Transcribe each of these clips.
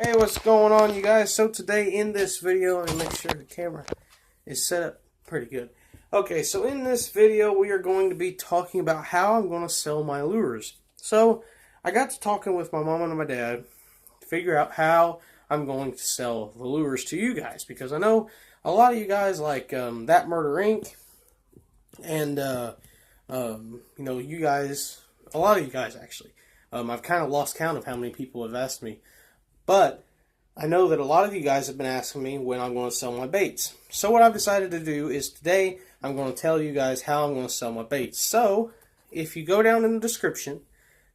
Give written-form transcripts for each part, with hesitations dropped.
Hey, what's going on, you guys? So today in this video, let me make sure the camera is set up pretty good. Okay, so in this video, we are going to be talking about how I'm going to sell my lures. So I got to talking with my mom and my dad to figure out how I'm going to sell the lures to you guys, because I know a lot of you guys like That Murder Inc. and you know, you guys, a lot of you guys actually. I've kind of lost count of how many people have asked me. But I know that a lot of you guys have been asking me when I'm going to sell my baits. So what I've decided to do is today I'm going to tell you guys how I'm going to sell my baits. So if you go down in the description,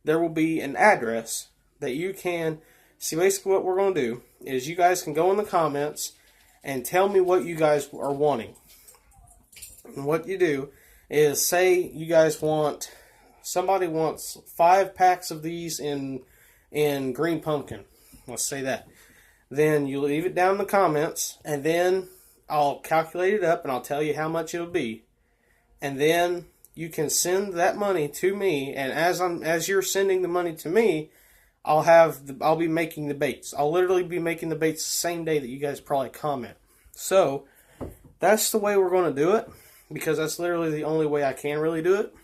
there will be an address that you can see. Basically what we're going to do is you guys can go in the comments and tell me what you guys are wanting. And what you do is say you guys want, somebody wants 5 packs of these in green pumpkin. Let's say that. Then you leave it down in the comments, and then I'll calculate it up and I'll tell you how much it'll be. And then you can send that money to me, and as you're sending the money to me, I'll be making the baits. I'll literally be making the baits the same day that you guys probably comment. So that's the way we're going to do it, because that's literally the only way I can really do it.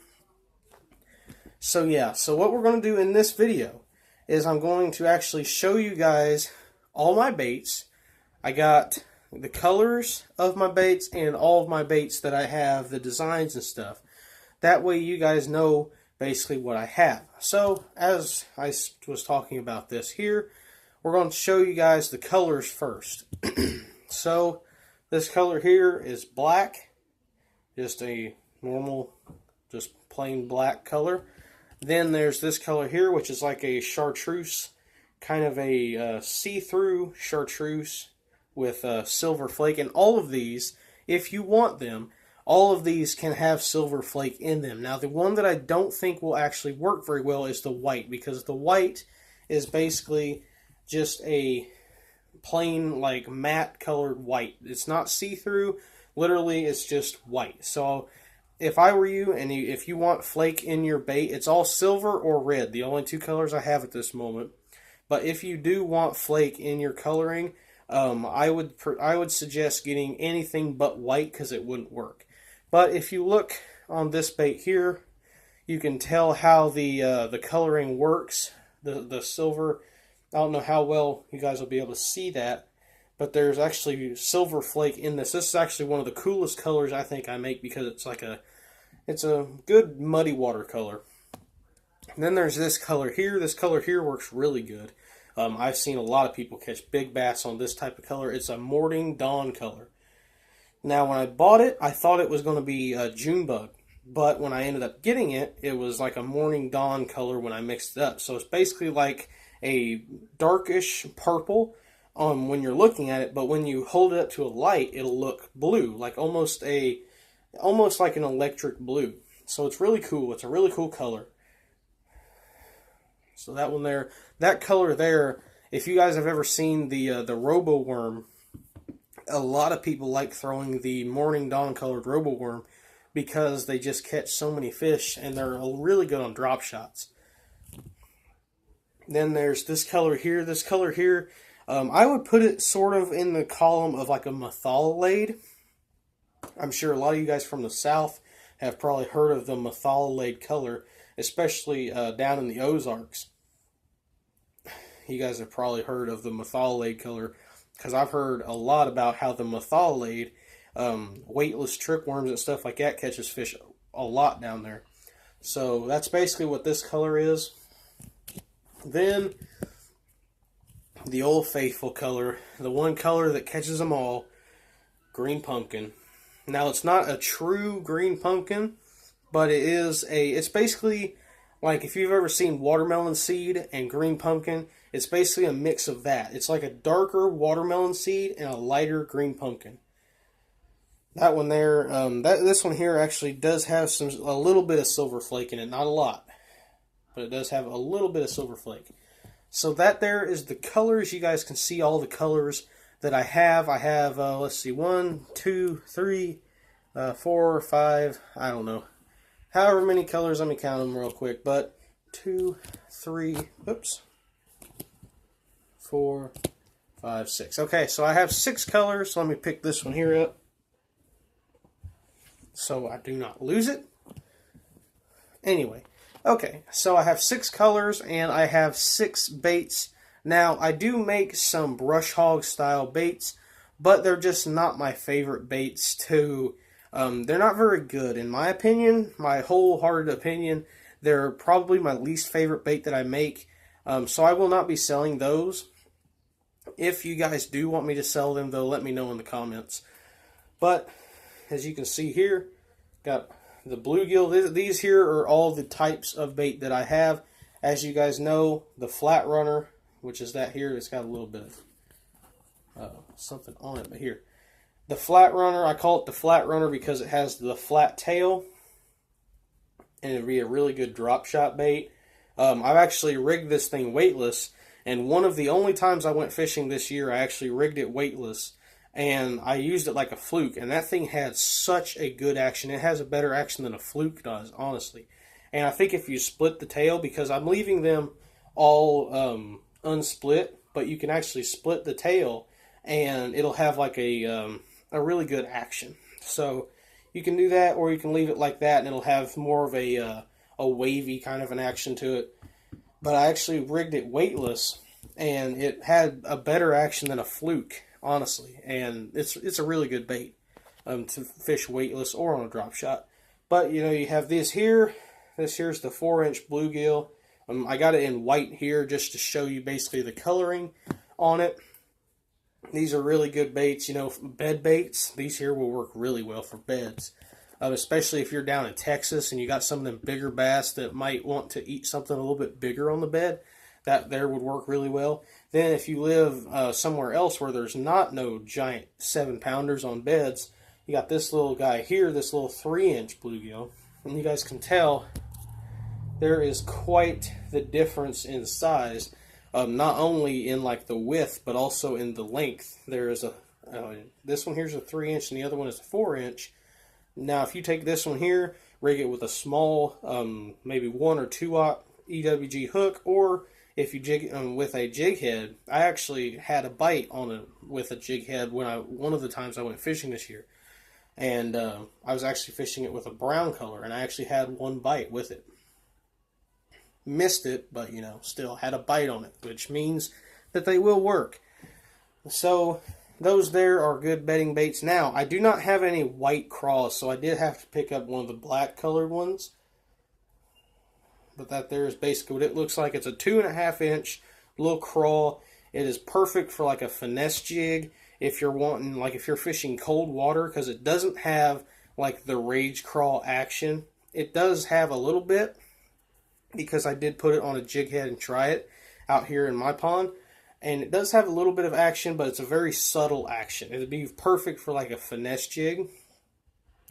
So yeah, so what we're going to do in this video is I'm going to actually show you guys all my baits. I got the colors of my baits and all of my baits that I have, the designs and stuff. That way you guys know basically what I have. So as I was talking about this here, we're going to show you guys the colors first. So this color here is black, just a normal, just plain black color. Then there's this color here, which is like a chartreuse, kind of a see-through chartreuse with silver flake. And all of these, if you want them, all of these can have silver flake in them. Now, the one that I don't think will actually work very well is the white, because the white is basically just a plain, like, matte colored white. It's not see-through. Literally, it's just white. So if I were you, and if you want flake in your bait, it's all silver or red, the only 2 colors I have at this moment. But if you do want flake in your coloring, I would suggest getting anything but white, because it wouldn't work. But if you look on this bait here, you can tell how the coloring works. The silver, I don't know how well you guys will be able to see that, but there's actually silver flake in this. This is actually one of the coolest colors I think I make, because it's a good muddy water color. And then there's this color here. This color here works really good. I've seen a lot of people catch big bass on this type of color. It's a morning dawn color. Now, when I bought it, I thought it was going to be a June bug. But when I ended up getting it, it was like a morning dawn color when I mixed it up. So it's basically like a darkish purple when you're looking at it. But when you hold it up to a light, it'll look blue, like almost like an electric blue. So it's really cool. It's a really cool color. So that one there, that color there, if you guys have ever seen the robo worm, a lot of people like throwing the morning dawn colored robo worm, because they just catch so many fish, and they're really good on drop shots. Then there's this color here. This color here, I would put it sort of in the column of like a metholylate. I'm sure a lot of you guys from the South have probably heard of the metholylate color, especially down in the Ozarks. You guys have probably heard of the metholylate color, because I've heard a lot about how the metholylate, weightless trickworms and stuff like that, catches fish a lot down there. So that's basically what this color is. Then the old faithful color, the one color that catches them all, green pumpkin. Now, it's not a true green pumpkin, but it's basically like, if you've ever seen watermelon seed and green pumpkin, it's basically a mix of that. It's like a darker watermelon seed and a lighter green pumpkin. That one there, this one here actually does have a little bit of silver flake in it. Not a lot, but it does have a little bit of silver flake. So that there is the colors. You guys can see all the colors that I have. I have, let's see, 1, 2, 3, 4, 5, I don't know. However many colors, let me count them real quick. But 2, 3, oops, 4, 5, 6. Okay, so I have 6 colors. So let me pick this one here up so I do not lose it. Anyway, okay, so I have 6 colors and I have 6 baits. Now, I do make some brush hog style baits, but they're just not my favorite baits to... they're not very good. In my opinion, my wholehearted opinion, they're probably my least favorite bait that I make. So I will not be selling those. If you guys do want me to sell them, though, let me know in the comments. But, as you can see here, got the bluegill. These here are all the types of bait that I have. As you guys know, the flat runner, which is that here, it's got a little bit of something on it, but here. The flat runner, I call it the flat runner because it has the flat tail, and it'd be a really good drop shot bait. I've actually rigged this thing weightless, and one of the only times I went fishing this year, I actually rigged it weightless, and I used it like a fluke, and that thing had such a good action. It has a better action than a fluke does, honestly. And I think if you split the tail, because I'm leaving them all unsplit, but you can actually split the tail, and it'll have like a really good action. So you can do that, or you can leave it like that, and it'll have more of a wavy kind of an action to it. But I actually rigged it weightless, and it had a better action than a fluke, honestly. And it's a really good bait to fish weightless or on a drop shot. But you know, you have this here. This here's the 4-inch bluegill. I got it in white here just to show you basically the coloring on it. These are really good baits, you know, bed baits. These here will work really well for beds. Especially if you're down in Texas and you got some of them bigger bass that might want to eat something a little bit bigger on the bed, that there would work really well. Then if you live somewhere else where there's not no giant 7-pounders on beds, you got this little guy here, this little 3-inch bluegill. And you guys can tell there is quite the difference in size, not only in like the width, but also in the length. There is this one here's a 3-inch and the other one is a 4-inch. Now, if you take this one here, rig it with a small, maybe 1 or 2-aught EWG hook, or if you jig with a jig head. I actually had a bite on it with a jig head one of the times I went fishing this year, and I was actually fishing it with a brown color, and I actually had one bite with it. Missed it, but you know, still had a bite on it, which means that they will work. So those there are good bedding baits. Now, I do not have any white craws, so I did have to pick up one of the black colored ones. But that there is basically what it looks like. It's a 2.5-inch little craw. It is perfect for like a finesse jig if you're wanting, like if you're fishing cold water, because it doesn't have like the rage crawl action. It does have a little bit, because I did put it on a jig head and try it out here in my pond. And it does have a little bit of action, but it's a very subtle action. It would be perfect for like a finesse jig.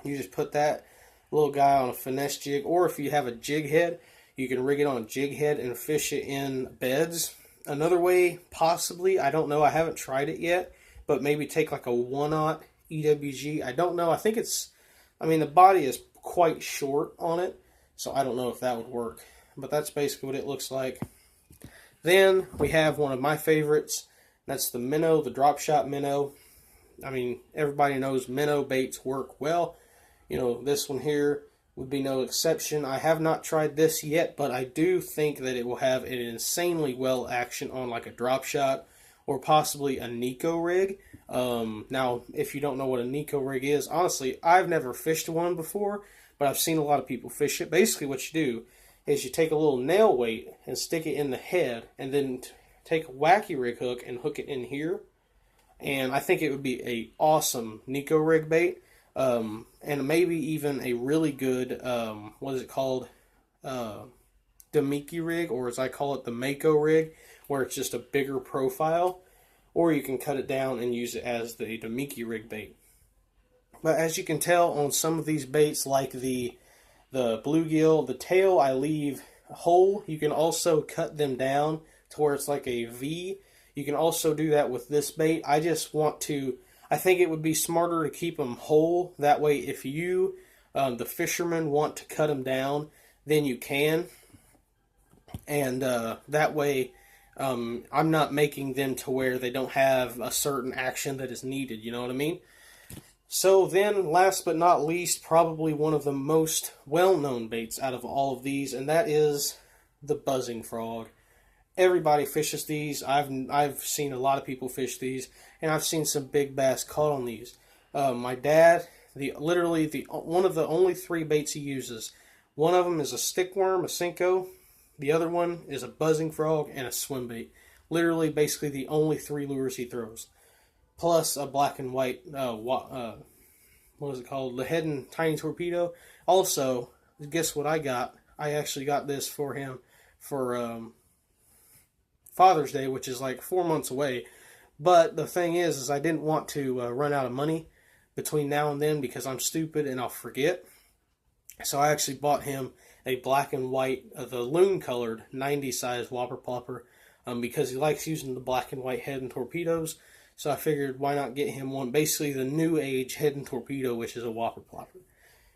You just put that little guy on a finesse jig, or if you have a jig head, you can rig it on a jig head and fish it in beds. Another way, possibly, I don't know, I haven't tried it yet, but maybe take like a 1-aught EWG. I don't know, I think it's, I mean, the body is quite short on it, so I don't know if that would work. But that's basically what it looks like. Then we have one of my favorites. That's the minnow, the drop shot minnow. I mean, everybody knows minnow baits work well. You know, this one here would be no exception. I have not tried this yet, but I do think that it will have an insanely well action on like a drop shot or possibly a Nico rig. Now, if you don't know what a Nico rig is, honestly, I've never fished one before, but I've seen a lot of people fish it. Basically what you do is you take a little nail weight and stick it in the head, and then take a wacky rig hook and hook it in here. And I think it would be a awesome Nico rig bait, and maybe even a really good, what is it called, Demiki rig, or as I call it, the Mako rig, where it's just a bigger profile, or you can cut it down and use it as the Demiki rig bait. But as you can tell on some of these baits, like the bluegill, the tail I leave whole. You can also cut them down to where it's like a V. You can also do that with this bait. I think it would be smarter to keep them whole. That way, if you, the fisherman, want to cut them down, then you can. And that way, I'm not making them to where they don't have a certain action that is needed, you know what I mean? So then, last but not least, probably one of the most well-known baits out of all of these, and that is the buzzing frog. Everybody fishes these. I've seen a lot of people fish these, and I've seen some big bass caught on these. My dad, literally one of the only 3 baits he uses. One of them is a stickworm, a Senko. The other one is a buzzing frog and a swim bait. Literally, basically the only 3 lures he throws. Plus a black and white, what is it called? The head and tiny torpedo. Also, guess what I got? I actually got this for him for Father's Day, which is like 4 months away. But the thing is I didn't want to run out of money between now and then because I'm stupid and I'll forget. So I actually bought him a black and white, the loon colored 90 size whopper plopper because he likes using the black and white head and torpedoes. So I figured why not get him one, basically the new age head and torpedo, which is a whopper plopper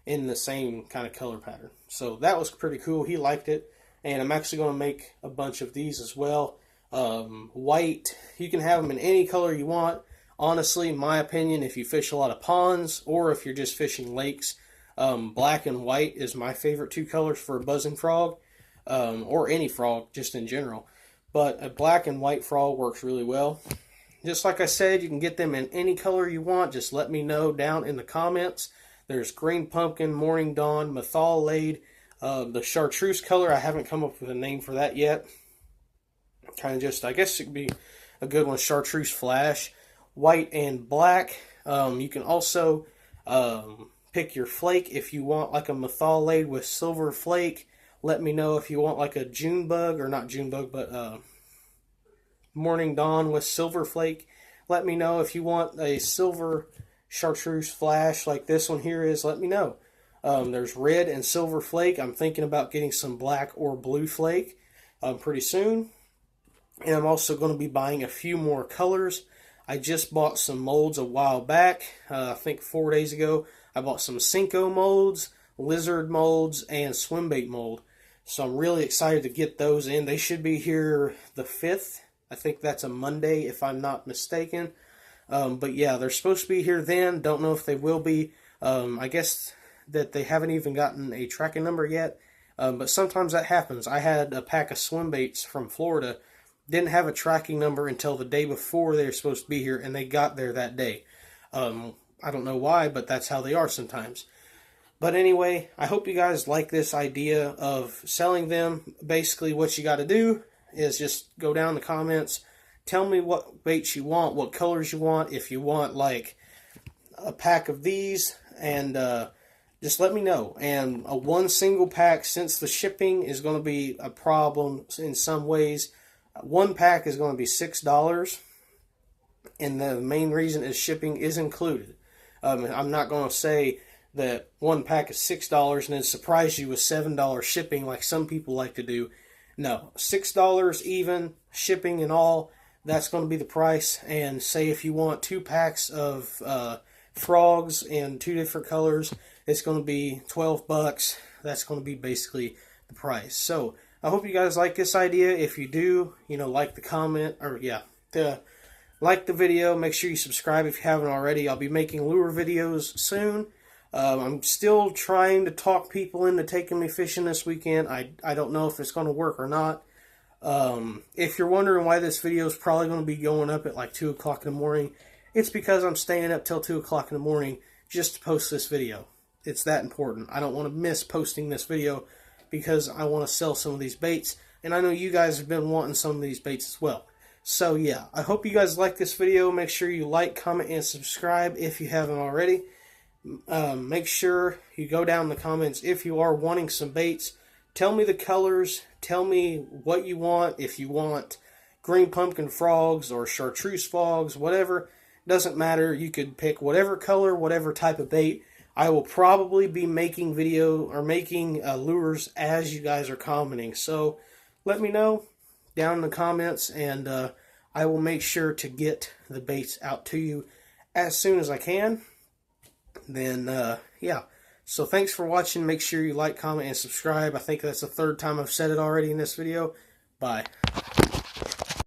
in the same kind of color pattern. So that was pretty cool. He liked it. And I'm actually going to make a bunch of these as well. White, you can have them in any color you want. Honestly, in my opinion, if you fish a lot of ponds or if you're just fishing lakes, black and white is my favorite 2 colors for a buzzing frog, or any frog just in general. But a black and white frog works really well. Just like I said, you can get them in any color you want. Just let me know down in the comments. There's green pumpkin, morning dawn, methyl-laid, the chartreuse color. I haven't come up with a name for that yet. Kind of just, I guess it could be a good one, chartreuse flash. White and black. You can also pick your flake if you want like a methyl-laid with silver flake. Let me know if you want like a June bug, or not June bug, but morning dawn with silver flake. Let me know if you want a silver chartreuse flash like this one here is. Let me know. There's red and silver flake. I'm thinking about getting some black or blue flake pretty soon. And I'm also going to be buying a few more colors. I just bought some molds a while back. I think 4 days ago. I bought some Senko molds, lizard molds, and swim bait mold. So I'm really excited to get those in. They should be here the 5th. I think that's a Monday if I'm not mistaken. But yeah, they're supposed to be here then. Don't know if they will be. I guess that they haven't even gotten a tracking number yet. But sometimes that happens. I had a pack of swim baits from Florida. Didn't have a tracking number until the day before they were supposed to be here, and they got there that day. I don't know why, but that's how they are sometimes. But anyway, I hope you guys like this idea of selling them. Basically, what you got to do is just go down in the comments. Tell me what baits you want, what colors you want. If you want like a pack of these, and just let me know. And a one single pack, since the shipping is going to be a problem in some ways, one pack is going to be $6. And the main reason is shipping is included. I'm not going to say that one pack is $6 and then surprise you with $7 shipping like some people like to do. No, $6 even, shipping and all, that's going to be the price. And say if you want 2 packs of frogs in 2 different colors, it's going to be $12. That's going to be basically the price. So I hope you guys like this idea. If you do, like the comment, or like the video. Make sure you subscribe if you haven't already. I'll be making lure videos soon. I'm still trying to talk people into taking me fishing this weekend. I don't know if it's going to work or not. If you're wondering why this video is probably going to be going up at like 2 o'clock in the morning, it's because I'm staying up till 2 o'clock in the morning just to post this video. It's that important. I don't want to miss posting this video because I want to sell some of these baits. And I know you guys have been wanting some of these baits as well. So yeah, I hope you guys like this video. Make sure you like, comment, and subscribe if you haven't already. Make sure you go down in the comments if you are wanting some baits. Tell me the colors. Tell me what you want. If you want green pumpkin frogs or chartreuse frogs, whatever. Doesn't matter. You could pick whatever color, whatever type of bait. I will probably be making lures as you guys are commenting. So let me know down in the comments, and I will make sure to get the baits out to you as soon as I can. Then, yeah. So thanks for watching. Make sure you like, comment, and subscribe. I think that's the 3rd time I've said it already in this video. Bye.